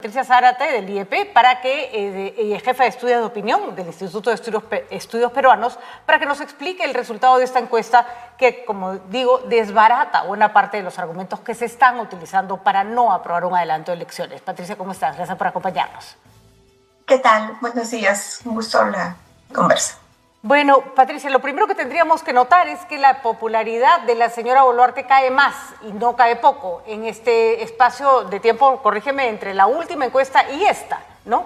Patricia Zárate del IEP, para que, jefa de estudios de opinión del Instituto de Estudios Peruanos, para que nos explique el resultado de esta encuesta que, como digo, desbarata buena parte de los argumentos que se están utilizando para no aprobar un adelanto de elecciones. Patricia, ¿cómo estás? Gracias por acompañarnos. ¿Qué tal? Buenos días. Un gusto la conversa. Bueno, Patricia, lo primero que tendríamos que notar es que la popularidad de la señora Boluarte cae más y no cae poco en este espacio de tiempo, corrígeme, entre la última encuesta y esta, ¿no?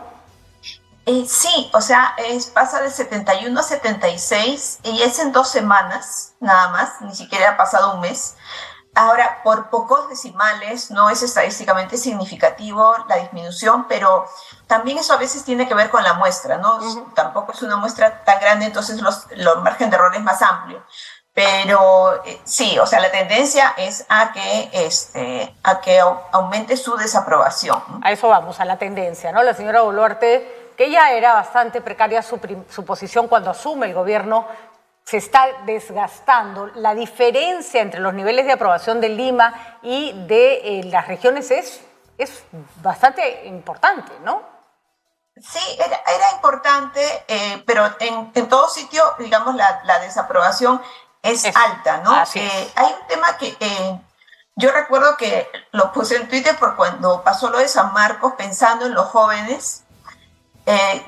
Sí, o sea, pasa de 71 a 76 y es en 2 semanas, nada más, ni siquiera ha pasado un mes. Ahora, por pocos decimales, no es estadísticamente significativo la disminución, pero también eso a veces tiene que ver con la muestra, ¿no? Tampoco es una muestra tan grande, entonces los margen de error es más amplio. Pero sí, o sea, la tendencia es a que aumente su desaprobación. A eso vamos, a la tendencia, ¿no? La señora Boluarte, que ya era bastante precaria su posición cuando asume el gobierno, se está desgastando. La diferencia entre los niveles de aprobación de Lima y de las regiones es bastante importante, ¿no? Sí, era importante, pero en todo sitio, digamos, la desaprobación es alta, ¿no? Hay un tema que yo recuerdo que lo puse en Twitter por cuando pasó lo de San Marcos, pensando en los jóvenes,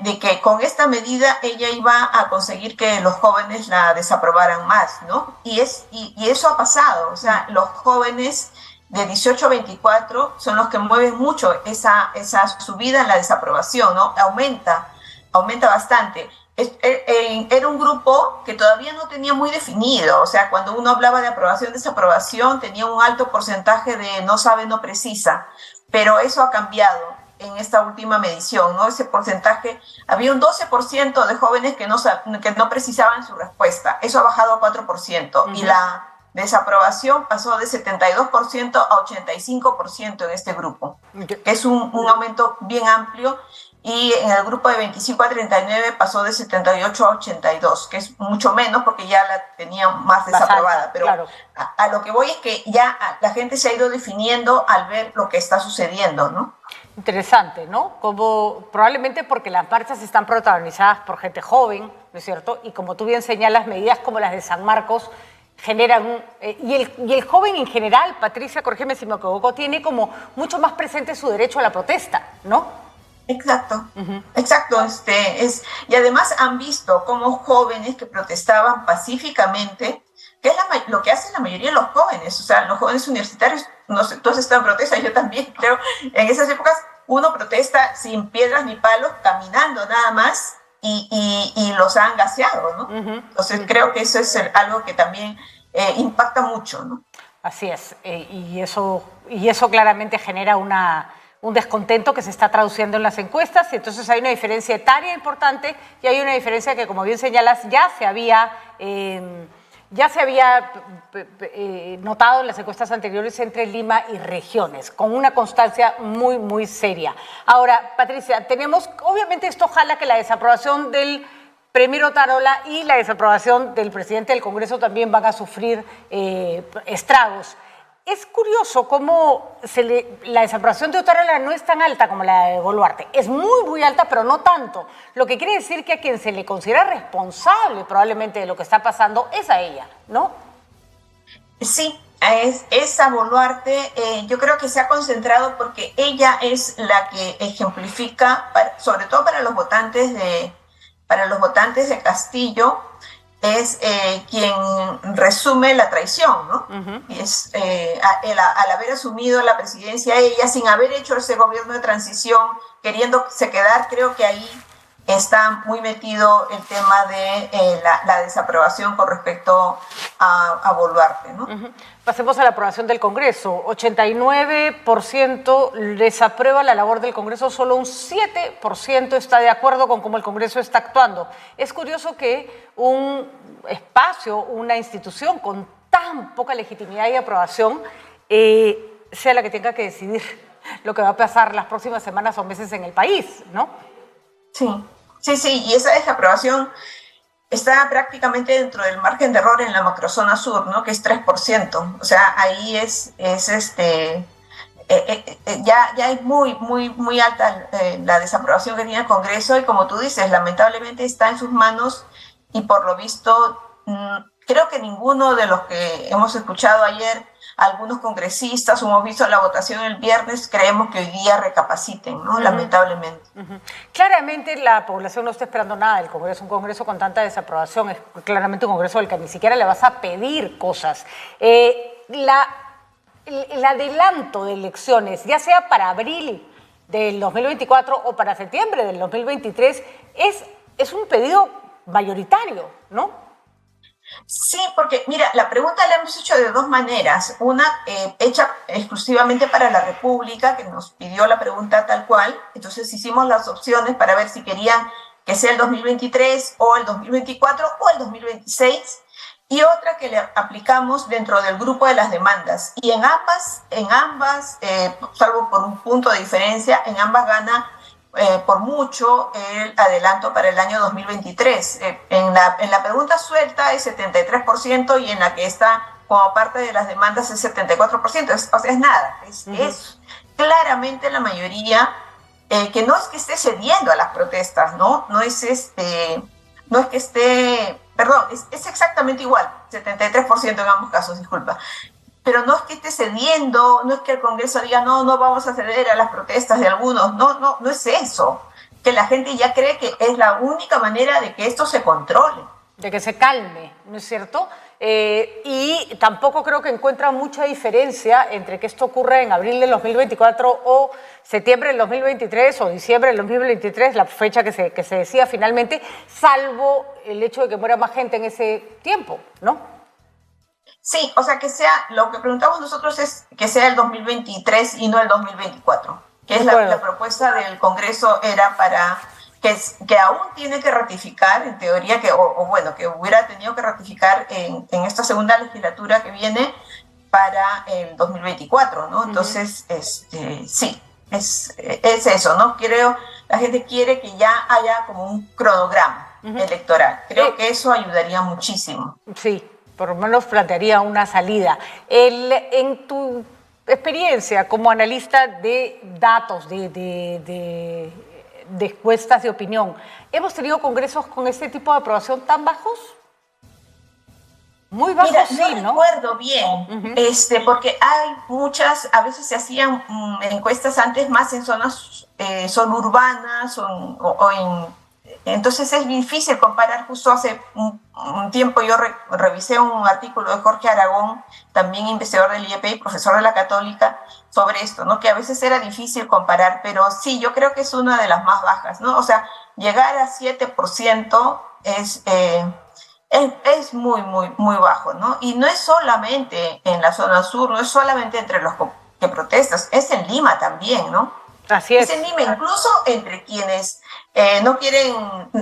de que con esta medida ella iba a conseguir que los jóvenes la desaprobaran más, ¿no? Y eso ha pasado, o sea, los jóvenes de 18 a 24 son los que mueven mucho esa subida en la desaprobación, ¿no? Aumenta bastante. Era un grupo que todavía no tenía muy definido, o sea, cuando uno hablaba de aprobación, desaprobación, tenía un alto porcentaje de no sabe, no precisa, pero eso ha cambiado en esta última medición, ¿no? Ese porcentaje, había un 12% de jóvenes que no precisaban su respuesta, eso ha bajado a 4%, y la desaprobación pasó de 72% a 85% en este grupo, que es un aumento bien amplio, y en el grupo de 25 a 39 pasó de 78 a 82, que es mucho menos porque ya la tenían más desaprobada, pero claro. A lo que voy es que ya la gente se ha ido definiendo al ver lo que está sucediendo, ¿no? Interesante, ¿no? Como probablemente porque las marchas están protagonizadas por gente joven, ¿no es cierto? Y como tú bien señalas, medidas como las de San Marcos generan, y el joven en general, Patricia, corrígeme si me equivoco, tiene como mucho más presente su derecho a la protesta, ¿no? Exacto, exacto. Y además han visto cómo jóvenes que protestaban pacíficamente, que es lo que hacen la mayoría de los jóvenes, o sea, los jóvenes universitarios, no sé, tú has estado en protesta, yo también creo, en esas épocas uno protesta sin piedras ni palos, caminando nada más, y los han gaseado, ¿no? Entonces creo que eso es algo que también impacta mucho, ¿no? Así es, y eso claramente genera un descontento que se está traduciendo en las encuestas, y entonces hay una diferencia etaria importante y hay una diferencia que, como bien señalas, ya se había notado en las encuestas anteriores entre Lima y regiones, con una constancia muy, muy seria. Ahora, Patricia, obviamente esto jala que la desaprobación del premier Otárola y la desaprobación del presidente del Congreso también van a sufrir estragos. Es curioso cómo la desaprobación de Otárola no es tan alta como la de Boluarte. Es muy, muy alta, pero no tanto. Lo que quiere decir que a quien se le considera responsable probablemente de lo que está pasando es a ella, ¿no? Sí, es a Boluarte. Yo creo que se ha concentrado porque ella es la que ejemplifica, sobre todo para los votantes de Castillo, es quien resume la traición, ¿no? Y es al haber asumido la presidencia ella, sin haber hecho ese gobierno de transición, queriéndose quedar, creo que ahí está muy metido el tema de la desaprobación con respecto a Boluarte, ¿no? Pasemos a la aprobación del Congreso. 89% desaprueba la labor del Congreso, solo un 7% está de acuerdo con cómo el Congreso está actuando. Es curioso que un espacio, una institución con tan poca legitimidad y aprobación sea la que tenga que decidir lo que va a pasar las próximas semanas o meses en el país, ¿no? Sí, y esa desaprobación está prácticamente dentro del margen de error en la macrozona sur, ¿no? Que es 3%. O sea, ahí ya es muy alta la desaprobación que tiene el Congreso y como tú dices, lamentablemente está en sus manos y por lo visto creo que ninguno de los que hemos escuchado ayer, algunos congresistas, o hemos visto la votación el viernes, creemos que hoy día recapaciten, ¿no? Lamentablemente. Claramente la población no está esperando nada del Congreso, un Congreso con tanta desaprobación, es claramente un Congreso del que ni siquiera le vas a pedir cosas. El adelanto de elecciones, ya sea para abril del 2024 o para septiembre del 2023, es un pedido mayoritario, ¿no? Sí, porque mira, la pregunta la hemos hecho de dos maneras. Una hecha exclusivamente para la República, que nos pidió la pregunta tal cual. Entonces hicimos las opciones para ver si querían que sea el 2023 o el 2024 o el 2026. Y otra que le aplicamos dentro del grupo de las demandas. Y en ambas, salvo por un punto de diferencia, en ambas gana por mucho el adelanto para el año 2023. En la pregunta suelta es 73% y en la que está como parte de las demandas es 74%. O sea, es nada. Es claramente la mayoría que no es que esté cediendo a las protestas, ¿no? No es que esté, perdón, es exactamente igual, 73% en ambos casos, disculpa. Pero no es que esté cediendo, no es que el Congreso diga, no vamos a ceder a las protestas de algunos, no es eso. Que la gente ya cree que es la única manera de que esto se controle. De que se calme, ¿no es cierto? Y tampoco creo que encuentra mucha diferencia entre que esto ocurra en abril del 2024 o septiembre del 2023 o diciembre del 2023, la fecha que se decía finalmente, salvo el hecho de que muera más gente en ese tiempo, ¿no? Sí, o sea, que sea, lo que preguntamos nosotros es que sea el 2023 y no el 2024, que es la propuesta del Congreso era para que aún tiene que ratificar, en teoría, que hubiera tenido que ratificar en esta segunda legislatura que viene para el 2024, ¿no? Entonces, sí, es eso, ¿no? Creo, la gente quiere que ya haya como un cronograma electoral. Creo que eso ayudaría muchísimo. Sí. Por lo menos plantearía una salida. En tu experiencia como analista de datos, de encuestas de opinión, ¿hemos tenido congresos con este tipo de aprobación tan bajos? Muy bajos. Mira, sí, no recuerdo bien, porque hay muchas, a veces se hacían encuestas antes más en zonas son urbanas o en... Entonces es difícil comparar. Justo hace un tiempo yo revisé un artículo de Jorge Aragón, también investigador del IEP y profesor de la Católica, sobre esto, ¿no? Que a veces era difícil comparar, pero sí, yo creo que es una de las más bajas, ¿no? O sea, llegar a 7% es muy bajo, ¿no? Y no es solamente en la zona sur, no es solamente entre los que protestas, es en Lima también, ¿no? Así es. Es en Lima, incluso entre quienes no quieren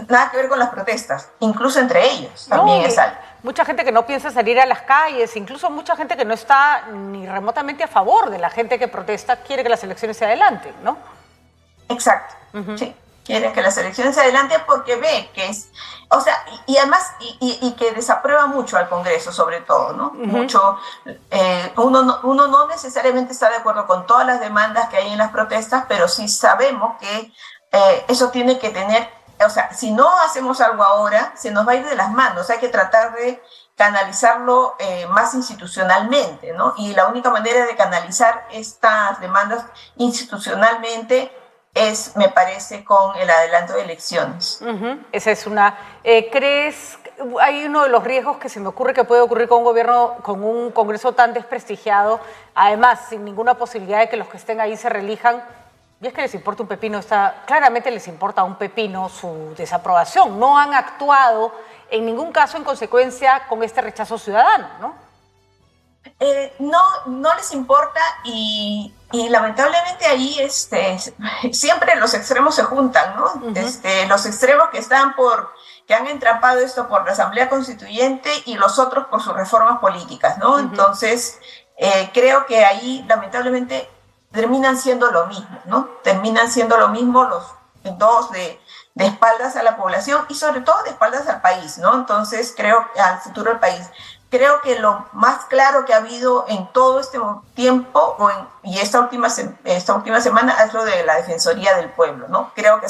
nada que ver con las protestas, incluso entre ellos también es alto. Mucha gente que no piensa salir a las calles, incluso mucha gente que no está ni remotamente a favor de la gente que protesta, quiere que las elecciones se adelanten, ¿no? Exacto, sí. Quiere que las elecciones se adelanten porque ve que es, o sea, y además, y que desaprueba mucho al Congreso, sobre todo, ¿no? Mucho, uno no necesariamente está de acuerdo con todas las demandas que hay en las protestas, pero sí sabemos que eso tiene que tener, o sea, si no hacemos algo ahora, se nos va a ir de las manos, hay que tratar de canalizarlo más institucionalmente, ¿no? Y la única manera de canalizar estas demandas institucionalmente es, me parece, con el adelanto de elecciones. Esa es una... ¿Crees? Hay uno de los riesgos que se me ocurre que puede ocurrir con un gobierno, con un Congreso tan desprestigiado, además, sin ninguna posibilidad de que los que estén ahí se reelijan, y es que les importa un pepino, claramente les importa un pepino su desaprobación. No han actuado en ningún caso en consecuencia con este rechazo ciudadano, ¿no? No les importa y lamentablemente ahí siempre los extremos se juntan, ¿no? Los extremos que han entrampado esto por la Asamblea Constituyente y los otros por sus reformas políticas, ¿no? Entonces, creo que ahí lamentablemente terminan siendo lo mismo, ¿no? Terminan siendo lo mismo los dos de espaldas a la población y sobre todo de espaldas al país, ¿no? Entonces, creo al futuro del país. creo que lo más claro que ha habido en todo este tiempo y esta última semana es lo de la Defensoría del Pueblo, ¿no? Creo que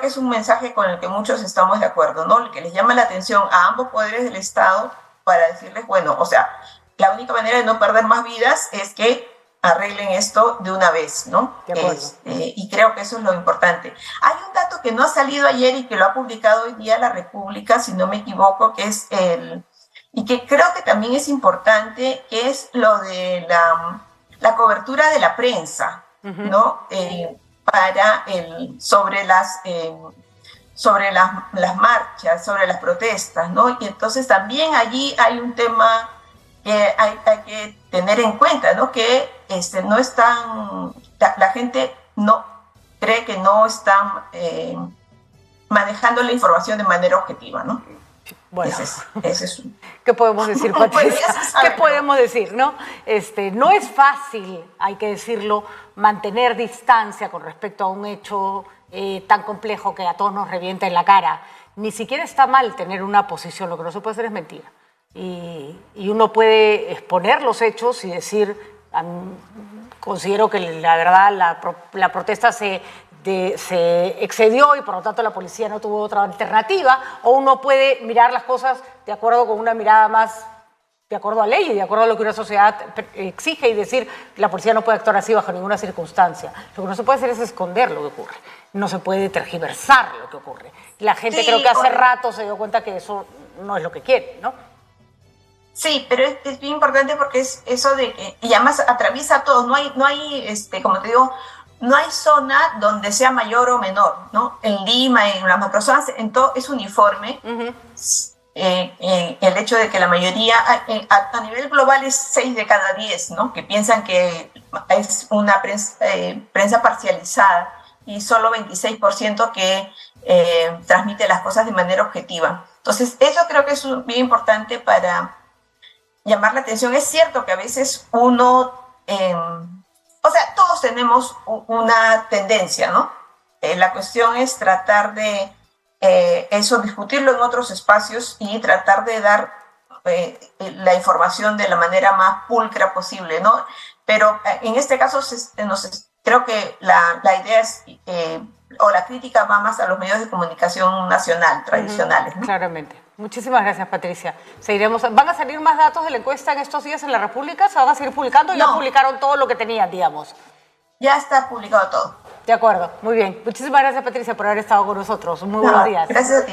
es un mensaje con el que muchos estamos de acuerdo, ¿no? El que les llama la atención a ambos poderes del Estado para decirles, bueno, o sea, la única manera de no perder más vidas es que arreglen esto de una vez, ¿no? Y creo que eso es lo importante. Hay un dato que no ha salido ayer y que lo ha publicado hoy día La República, si no me equivoco, que es y que creo que también es importante, que es lo de la cobertura de la prensa, ¿no? Sobre las marchas, sobre las protestas, ¿no? Y entonces también allí hay un tema que hay que tener en cuenta, ¿no? Que no están, la gente no cree que no están manejando la información de manera objetiva, ¿no? Bueno, ese es ¿qué podemos decir, Patricia? ¿Qué podemos decir, no? No es fácil, hay que decirlo, mantener distancia con respecto a un hecho tan complejo que a todos nos revienta en la cara. Ni siquiera está mal tener una posición, lo que no se puede hacer es mentir. Y uno puede exponer los hechos y decir, considero que la verdad la protesta se excedió y por lo tanto la policía no tuvo otra alternativa, o uno puede mirar las cosas de acuerdo con una mirada más de acuerdo a ley y de acuerdo a lo que una sociedad exige y decir la policía no puede actuar así bajo ninguna circunstancia. Lo que no se puede hacer es esconder lo que ocurre, no se puede tergiversar lo que ocurre. La gente creo que hace rato se dio cuenta que eso no es lo que quiere, ¿no? Sí, pero es bien importante porque es eso de que, y además atraviesa a todos, no hay como te digo, no hay zona donde sea mayor o menor, ¿no? En Lima, en las macrozonas, en todo es uniforme. El hecho de que la mayoría, a nivel global es 6 de cada 10, ¿no? Que piensan que es una prensa parcializada y solo 26% que transmite las cosas de manera objetiva. Entonces, eso creo que es bien importante para llamar la atención. Es cierto que a veces uno, o sea, todos tenemos una tendencia, ¿no? La cuestión es tratar de discutirlo en otros espacios y tratar de dar la información de la manera más pulcra posible, ¿no? Pero en este caso creo que la idea es, o la crítica va más a los medios de comunicación nacional, tradicionales, ¿no? Claramente. Muchísimas gracias, Patricia. ¿Van a salir más datos de la encuesta en estos días en La República? ¿Se van a seguir publicando? ¿Ya publicaron todo lo que tenían, digamos? Ya está publicado todo. De acuerdo, muy bien. Muchísimas gracias, Patricia, por haber estado con nosotros. Muy buenos días. Gracias a ti.